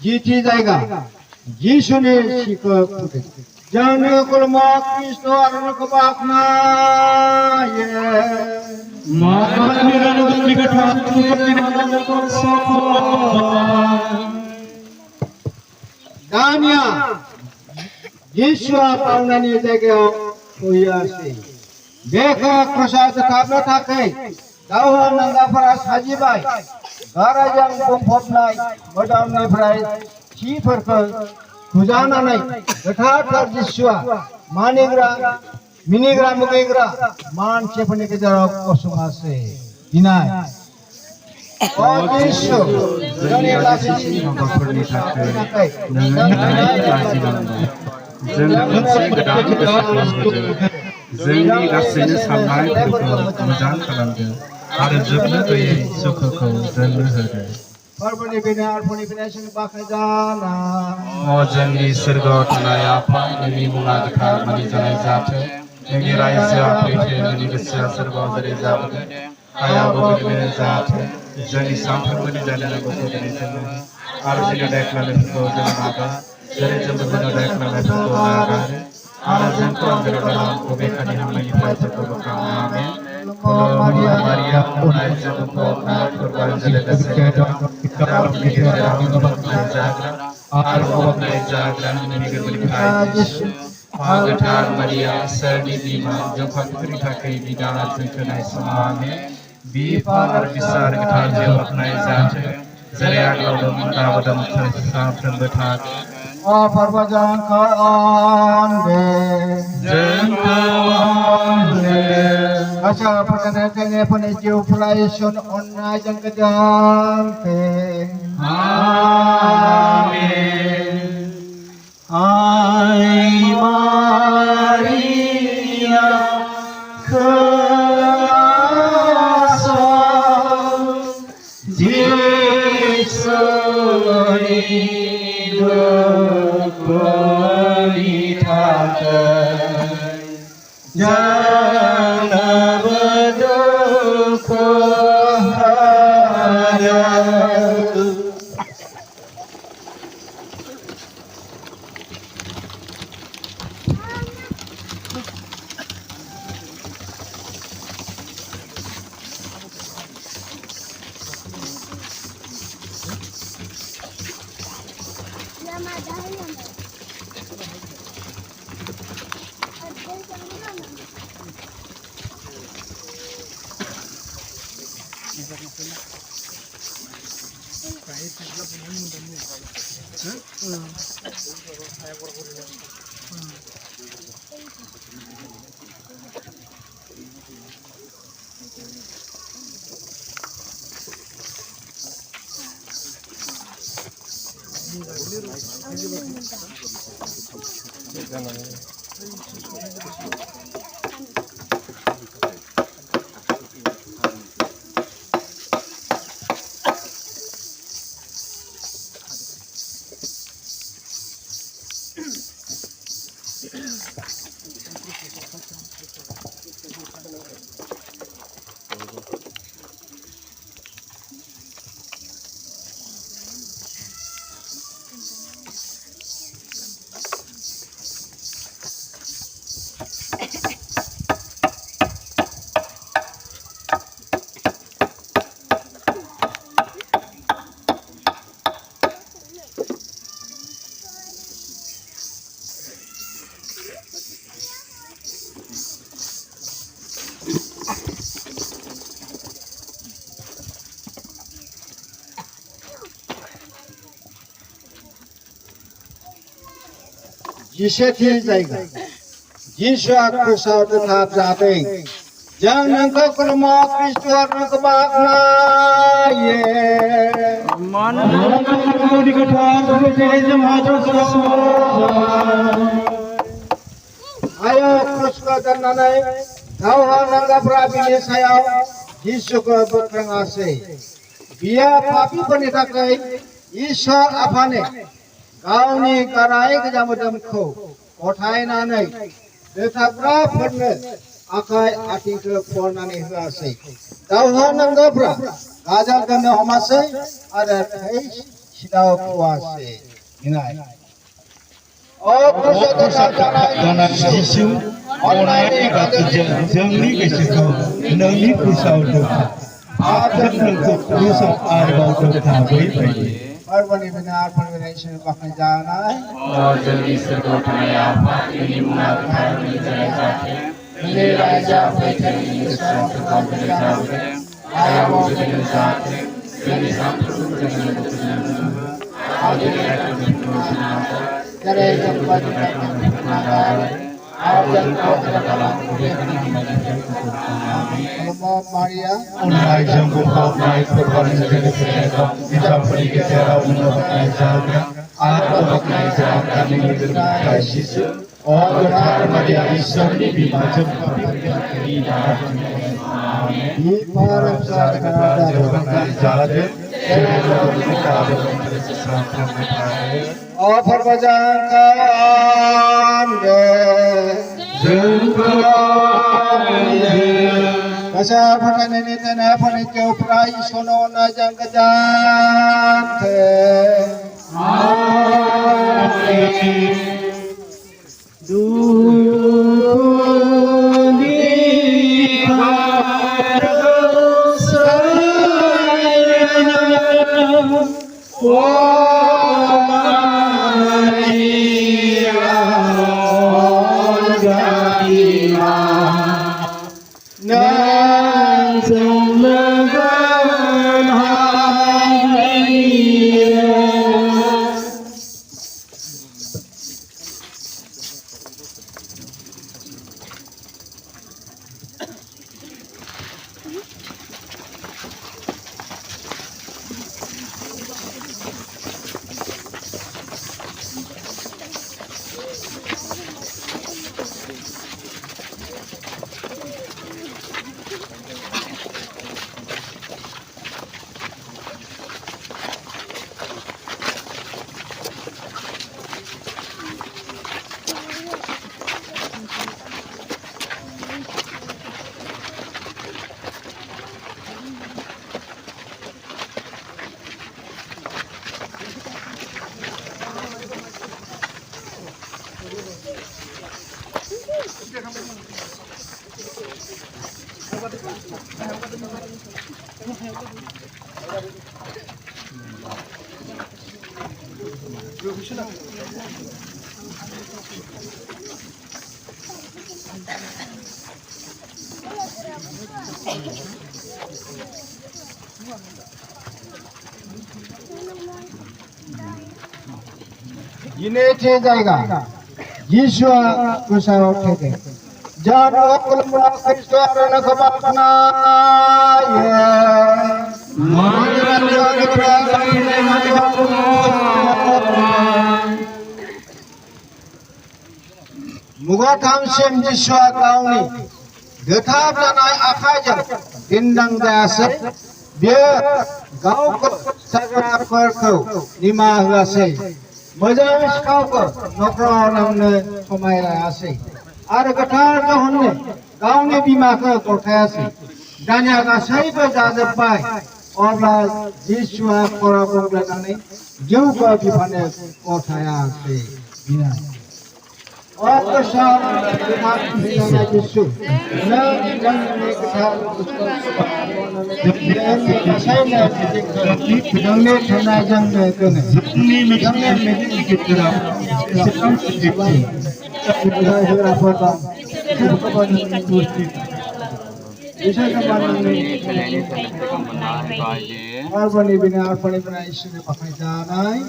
Jiti जायगा यीशुने सिखो फुटे जाने कुलमा कृष्ण आरो बाखनायो दानिया यीशुआ पावनानि जायगायाव फैयासै बेखौ प्रसाद खालामनो थाखाय दावहा नांगाफोरा साजिबाय गारायजों बुंफबनाय मोदोमनिफ्राय खिफोरखौ हुजानानै गोथार जिसुआ मानिग्रा मिनिग्रा मुगैग्रा मानसिफोरनि गेजेराव गसङासै दिनाय अ जिसु जोंनि गासैनि माबाफोरनि थाखाय नोङो लाजिनांगौ जों मोनसे गोदान गोसो खालामहोदों जोंनि गासैनि साननायफोरखौ मोजां खालामदों आरो जोबनो गैयै सुखुखौ जोंनो होदों फोरबोनि बिना आरफोरनि बिनायसिम बाखनायजाना अ जोंनि सोरगोआव थानाय आफा नोंनि मुङा गोथार मानिजानाय जाथों नोंनि रायजोआ फैथों नोंनि गोसोआ सोरगोआव जेरै जाबोदों हायावबो बेबायदिनो जाथों जोंनि सानफ्रोमबोनि जानांगौखौ दिनै जोंनो हो आरो जोंनि दायखालायनायफोरखौ जों नागार जेरै जोंबो जोंनि दायखालायनायफोरखौ नागारो आरो जोंखौ आनजादाव दालांखौ बेखानि हामनायनिफ्राय जोंखौ बोखां आमेन मारिया अननायजों बुंफबनाय फोरबोआनो लोगोसेनो दं हिनजावफोरनि गेजेराव बाख्नाय जाग्रा Arwahai jagan nani gerbalikai Yesus. Agatar Maria serdi bima jangkau kerita kai bidana tuntunai semane. Bipar besar ketar jawab naik zat. Zeria kalau mendawat tersesat terbetat. Parvajan kaande Jangkawane. Asa perkara tenge peniju pelayasan online yang kejampe. Amin. Hai Maria kuasa Yesus hidup beritakan jangan berduka hadaku. Jisethi jaiga Yesus aku saud tetap jate jangan kau kelma Kristus nak makna ye Mana kau di ketar seperti jemaat ayo Kristus dan nanai kau nangga prabini saya Yesus ko berkengase dia papi penita kai Yesus apane kau ni karai kejamudam ko kothai nanai tetapra perne akai ati ke pornani hase kau nangga pra gajal kene homase ada kai sidau puase inai oh Kristus Karena Yesus online kerja jemni kesukaan nani kusau doa. Akan untuk kusau arbau doa baik. Parvani benar perwirasan bahkan jangan. और जल्दी से उठाए आप ini mengatakan menjelaskan ini raja peter ini suatu komunitas ayah mau menjelaskan ini sampai dengan ada yang Dari tempat dan kau dalam kebaikan Kalau Maria, Unai jangkau naik korban segala sesuatu kita pergi ke cara menemukan jaga atau menemukan jaga ini berkat Yesus. Oh Tuhan Maria Yesus ini bimajam kami dalam di para saat ada oh perbajakan Kasa pakai nenek tanah pakai jauh perai sono na jang kejante. Oh Yang sumberkan Ini थे जाएगा Yeshua kusau थे Jangan wakil Kristo arena kebakna ya Muga tamsim Yeshua kauni Getap lanai akhajan Dindang dasar Biar gaukau Sakarkau Lima huasai Majamis kaukau Nokro namne Somaila asai Ada ketar kahunne Gauni bimaka korkasi Danya kasai berjajapai Obla Yeshua korabong belakang Jauh bifane kotaya asai Bina और शाम बिना जिसु न जंगले कथार जंगले जंगले ठंडा जंगले कने जंगले में कितना सिस्टम जिप्सी बुझाए हो रहा पड़ता सबको बंद दोस्ती ऐसा कमाने में और बनी बिना और बनी बिना ईश्वर ने पकड़ जाना है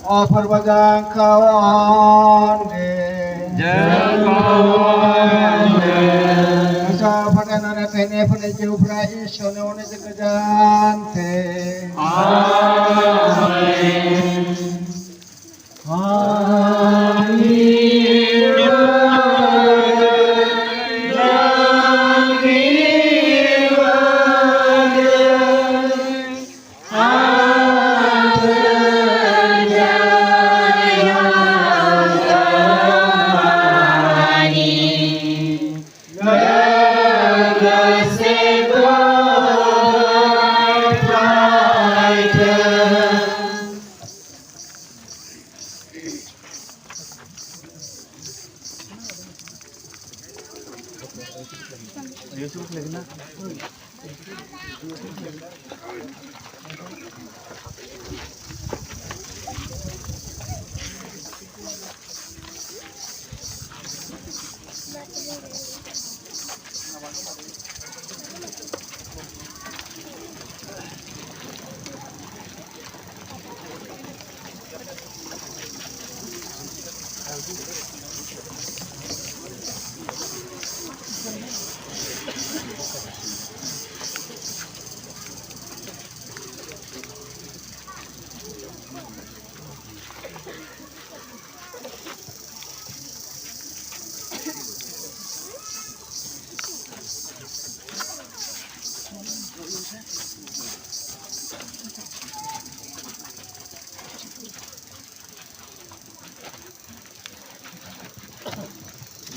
Offer bajang kawan Asa pada nana tene pada jauh prai sone one sekejan te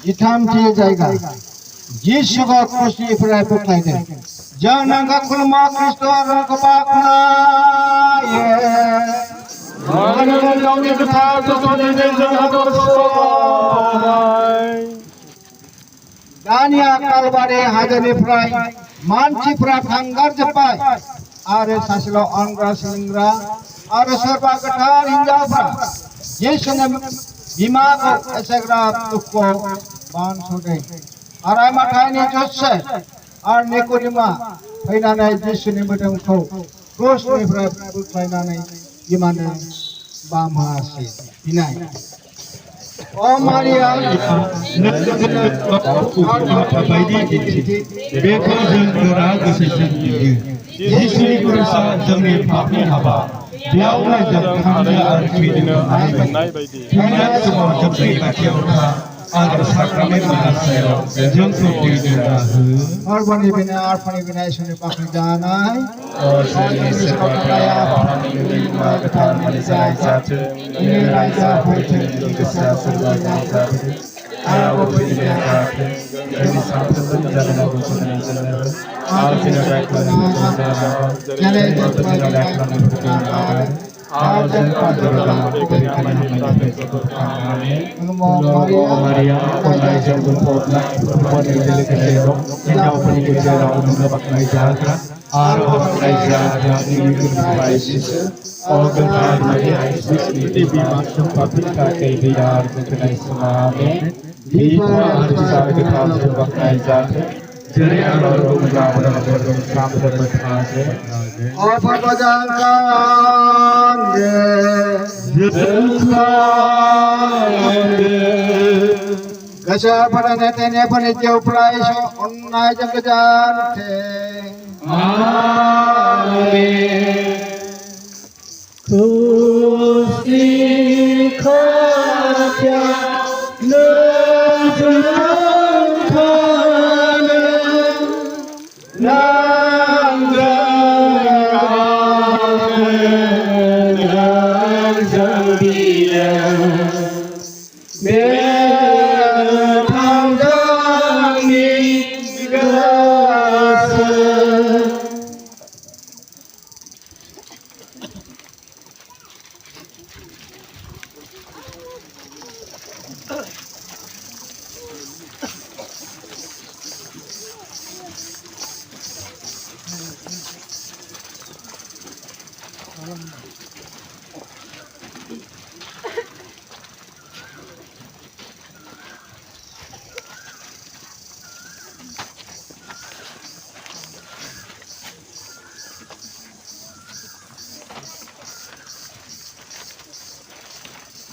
इथामथि जायगा जिसुखौ क्रुसनिफ्राय बोख्लायनो जों नोंखौ खुलुमो ख्रिस्ट नोंखौ बाख्नायो मानोना गावनि गोथार गोसोजों जोंखौ सहाय दानिया कालबारि हाजोनिफ्राय मानसिफ्रा थांगारजोब्बाय आरो सासेल' अनग्रा सोलोंग्रा आरो सोरबा गोथार हिनजावफ्रा जिसुनि बिमाखौ एसेग्राब दुखुआव बानस'दों आरो माथाइनि जसेफ आरो निक'डिमा फैनानै जिसुनि मोदोमखौ क्रुसनिफ्राय बोख्लायनानै बिमानो बामहोआसै बिनाय अ मारिया बायदि दिन्थि बेखौ जों गोरा गोसोजों नुयो जिसुनि क्रुसआ जोंनि पापनि हाबा बेयावनो जों थांनो आरो थैनो हानाय बायदि थैनाय समाव जोंनि खाथियाव था आरो साक्रामेन्टनि सायाव जोंखौ दैदेनना हो अर्पणनि बिना अर्पणनि बिना इसोरनि बाख्नायजानाय जोंनि सोरगोआव थानाय आफा नोंनि मुङा गोथार मानि जानाय जाथों नोंनि रायजोआ फैथों नोंनि गोसोआ सोरगोआव जानाय जाथों आरो बिदिनो जाथों जोंनि सानफ्रोमबोनि जानांगौ जोंनो आरो जोंनो रायज्लायनांगौ आरो जों पाजराव मारिया अननायजों बुंफबनाय फोरबोनि लोगोसे हिन्जावफोरनि गेजेराव नोंनो बाख्नाय जाग्रा आरो बाख्नाय जाग्रा नोंनि गुरुनिफ्राय जिसु अगोथार मारिया जिसुनि बिमा पापनि थाखाय बिराद जोंखौ समावे बिफा आरो सार गोथार जों बाख्नाय जाथों जेरै आरो मोजां सामफ्रोमबो थाथों Gasa pada netenya penjauh pelaiso online jam kejante. Amin. Gusti Katya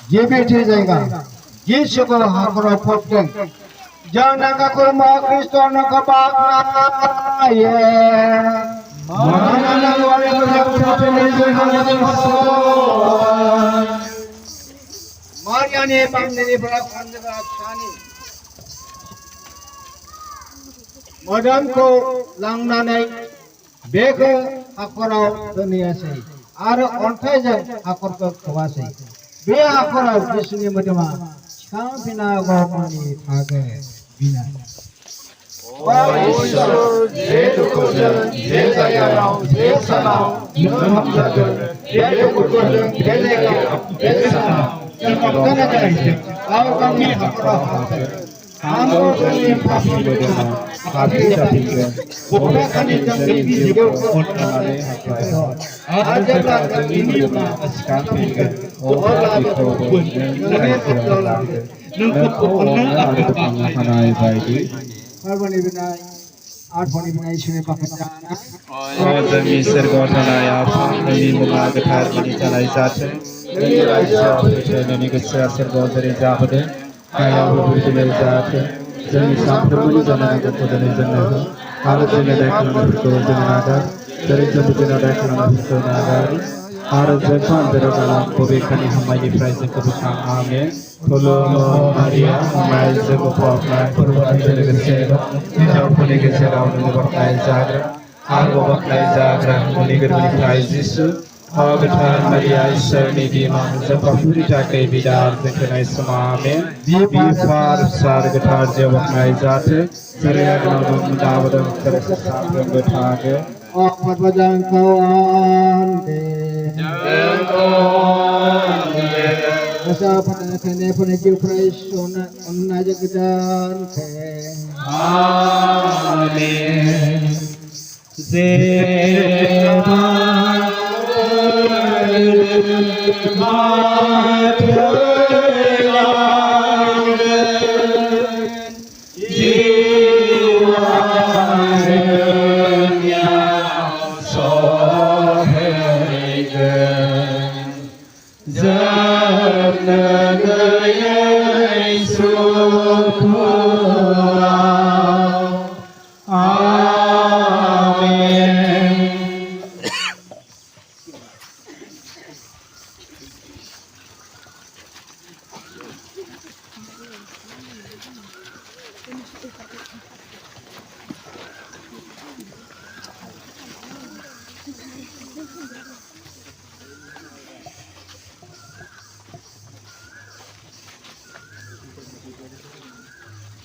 ये बैठे जाएगा यीशु को हाकरो फोटन जाना का कुर्मा क्रिस्टो न का बाकना ये माना वाले मुझे फोटने से हाने मसो मारिया ने बांधने ने बड़ा अंदर शानी मदन को लांगना नहीं बेको हाकरो दुनिया से आरो अन्थाय जों हाकरखौ खवासै बे हाखराव जिसुनि मोदोमा थिखांफिना गावनि थागोन बिना जे दुखुजों जे जायगायाव जे सानाव नों हामजागोन बे दुखुजों बे जायगायाव बे सानाव जों रंजानायजों गाव गावनि हाखराव हाबगोन आंबो जोंनि पापनि मोदोमा हाबफैजाफिनगोन बबेखानि जों बिनि जिउखौ अननानै हाबगोन आरो जेब्ला जोंनि मोदोमा थिखांफिनगोन अब्ला बेखौ नोंखौ अननो आरो बोखांनो हानाय बायदि फोरबोनि बिनाय आठफोरनि बिनाय इसोरनि बाख्नायजानाय जोंनि सोरगोआव थानाय आफा नोंनि मुङा गोथार मानि जानाय जाथों नोंनि रायजोआ फैथों नोंनि गोसोआ सोरगोआव जेरै जाबोदों गाहायावबो बिदिनो जाथों जोंनि सानफ्रोमबोनि जानांगौखौ दिनै जोंनो हो आरो जोंनि दाय खालामनायफोरखौ जों नागार जेरै जोंबो जोंनाव दाय खालामनायफोरखौ नागार आरो जोंखौ आनजादाव दालां बबेखानि हामनायनिफ्राय जोंखौ बोखां आमेन खुलुमो मारिया अननायजों बुंफबनाय फोरबोनि लोगोसे हिन्जावफोरनि गेजेराव नोंनो बाख्नाय जाग्रा आरो बाख्नाय जाग्रा नोंनि गोरबोनिफ्राय जिसु गोथार मारिया इसोरनि बिमा जोंखौ सुनि थाखाय बिदा जोंखौनाय समामे बिफार फिसार गोथार जौगानाय जाथो जेरै आगोलाव दाबोदों लोगोसे साफ्रोमबो थागो Jangkau ande Masa pada kene pada jiu praison onna jagdan ke Amen. Zeva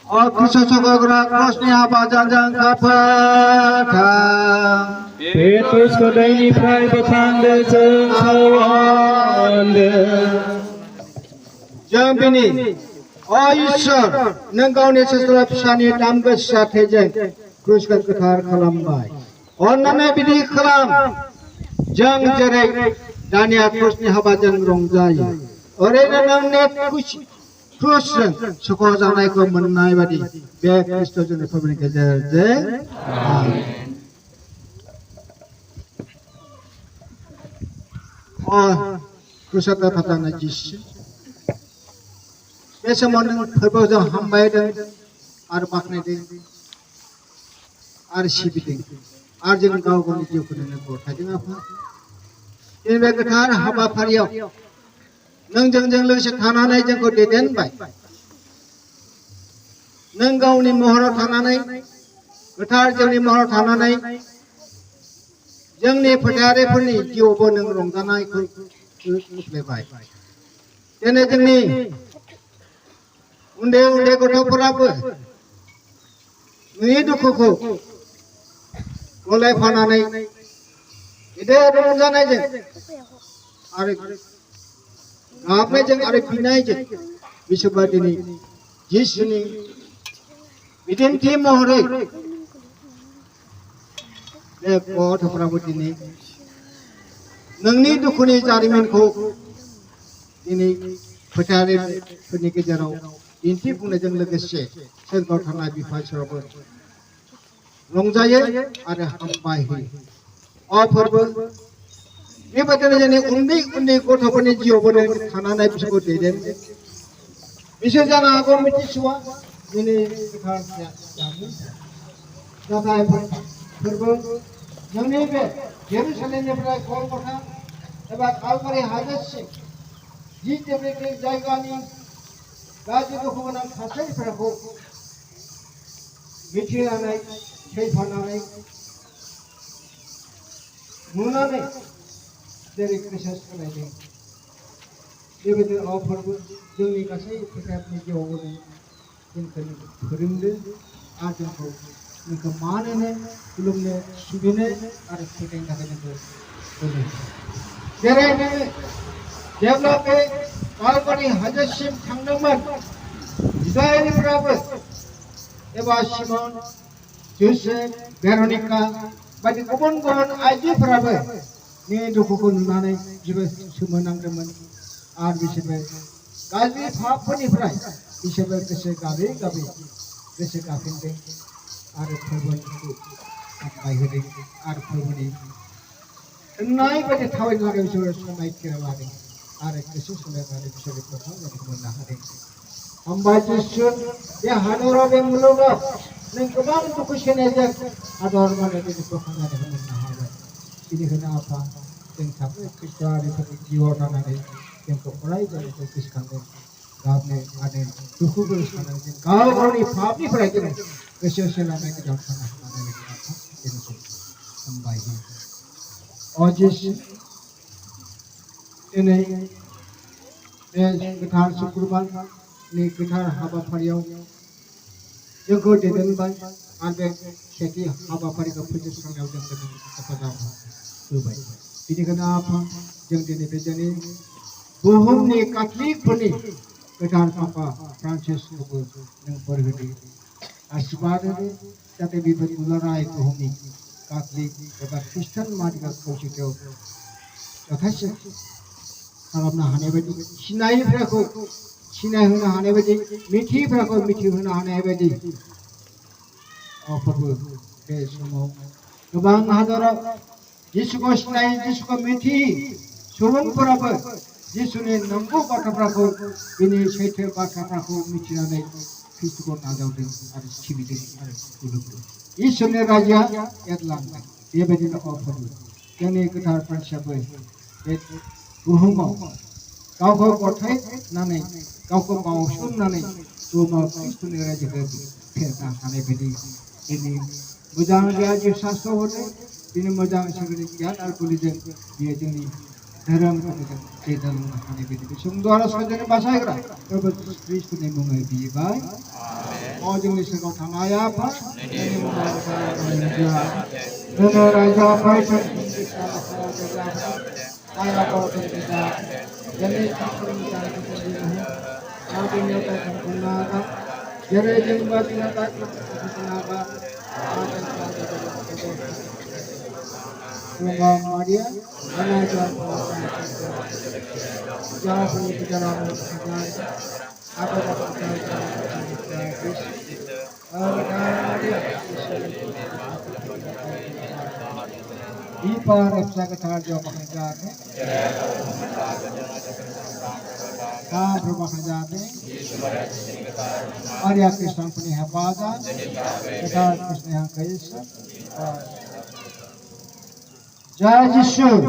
और Kristus krosnya bajang kapata Petrusku dainiफ्राय बोखांदो जोंखौ अनदो जों बिनि अ इसोर नों गावनि सेस्रा फिसानि दाम गोसा थैजों क्रुसखौ गोथार खालामबाय अन्नानै बिदि खालाम जों जेरै दानिया क्रुसनि हाबाजों रंजायो ओरैनो नोंनि क्रुसजों सुख जानायखौ मोननाय बादि बे ख्रिस्ट'जोंनि फोरबोनि गेजेरजों क्रुसआव थाथारनाय जिसु बे समाव नों फोरबोजों हामबायदों आरो बाख्नायदों आरो सिबिदों आरो जों गाव गावनि जिउखौ नोंनो गथायदों आफा दिनै बे गोथार हाबाफारियाव नों जोंजों लोगोसे थानानै जोंखौ दैदेनबाय नों गावनि महराव थानानै गोथार जिउनि महराव थानानै जोंनि फोथायारिफोरनि जिउआवबो नों रंजानायखौ होफ्लेबाय दिनै जोंनि उन्दै उन्दै गथ'फोराबो नोंनि दुखुखौ गलायफानानै गिदिर रंजानायजों आरो गाबनायजों आरो बिनायजों बिसोरबा दिनै जिसुनि बिदिन्थि महरै बे गथ'फोराबो दिनै नोंनि दुखुनि जारिमिनखौ दिनै फोथायारिफोरनि गेजेराव दिन्थिफुंनायजों लोगोसे सोरगोआव थानाय बिफा इसोराबो रंजायो आरो हामबाय होयो अ फोरबो बेबायदिनो जोंनि उन्दै उन्दै गथ'फोरनि जिउआवबो थानानै बिसोरखौ दैदेनदों बिसोर जानो हागौ मिथिसुवा दिनै नाथाय फोरबो जोंनि बे जेरुसालेमनिफ्राय गलगथा एबा कालभारि हाजोसिम जि देब्रेके जायगानि गाज्रि दुखु गोनां थासारिफोरखौ मिथिनानै सैफानानै नुनानै जेरै क्रिसमास खालायदों बेबायदिनो फोरबो जोंनि गासै फोथायनि जिउआवबो जोंखौ फोरोंदों आरो जोंखौ नोंखौ मानिनो खुलुमनो सिबिनो आरो फोथायनो थाखाय जोंखौ होदों जेरै नोङो जेब्ला बे कालभारि हाजोसिम थांदोंमोन इस्राएलिफोराबो एबा सिमन जोसेफ भेर'निका बायदि गुबुन गुबुन आइजोफोराबो नि दुखुखौ नुनानै बिसोरबो सोमोनांदोंमोन आरो बिसोरबो गाज्रि फाफफोरनिफ्राय बिसोरबो गोसो गाबै गाबै गोसो गाफिनदों आरो फोरबोखौ हामबाय होदों आरो फोरबोनि होननाय बायदि थाबायनानै बिसोरो समायखिरा लादों आरो गोसो सोलायनानै बिसोरो गोथां जानायखौ मोननो हादों हामबाय जिसु बे हादराव बे मुलुगाव नों गोबां दुखु सैनायजों हादर माने दिनै बोखांनानै मोननो हाबाय बेनिखायनो आफा जों साफ्रोम ख्रिस्ट'आरिफोरनि जिउआव थानानै जोंखौ अराय जानायखौ गोसोखांदों गाबनो आरो दुखु गोसोखांनानै जों गाव गावनि पापनिफ्राय जों गोसो सोलायनाय गोजान थानो हानानै आफा जोंखौ हामबाय हो अ जिसु दिनै बे गोथार शुक्रबारनि गोथार हाबाफारियाव जोंखौ दैदेनबाय आरो बे सेथि हाबाफारिखौ फोजोबस्रांनायाव जोंखौ हेफाजाब होबाय। बेनिखायनो आफा जों दिनै बे जोंनि बुहुमनि काथलिकफोरनि गोथार पापा फ्रान्सिसखौबो नों बोर होदो आशीर्वाद होदो जाहाथे बेफोर दुलाराय बुहुमनि काथलिक एबा ख्रिस्टान मानसिफोरा खौसेथियाव जथायसे खालामनो हानाय बायदि सिनायिफोरखौ सिनायहोनो हानाय बायदि मिथियिफोरखौ मिथिहोनो हानाय बायदि प्रभु बे समाव गोबां हादराव जिसुखौ सिनायि जिसुखौ मिथियि सुबुंफोराबो जिसुनि नंगौ बाथ्राफोरखौ बिनि सैथो बाथ्राफोरखौ मिथिनानै ख्रिस्टखौ नाजावदों आरो सिबिदों आरो खुलुमदों। इसोरनि रायजोआ एरलांदों। बेबायदिनो प्रभु जोंनि गोथार फ्रान्सिसाबो बे बुहुमाव गावखौ गथायनानै गावखौ बावसोमनानै बुहुमाव ख्रिस्टनि रायजोखौ फेरनो हानाय बायदि दिनै मोजां गाज्रि सास्त्र होदों बिनि मोजां सोलोंनो गियान आरो बोलोजों बियो जोंनि धोरोमखौ जों दैदेनलांनो हानाय बायदि बे सुंद' आर'जखौ जोंनि बासायग्रा प्रभु ख्रिस्टनि मुङै बिबाय। जोंनि सिगाङाव थानाय आफा नोंनि मुङा नोङो रायजोआ फैथों आया जोंनि जेरै जों बादिनो Maria, Maria Krishna punya pada, kita Krishna yang kaisa. Jai Yesus.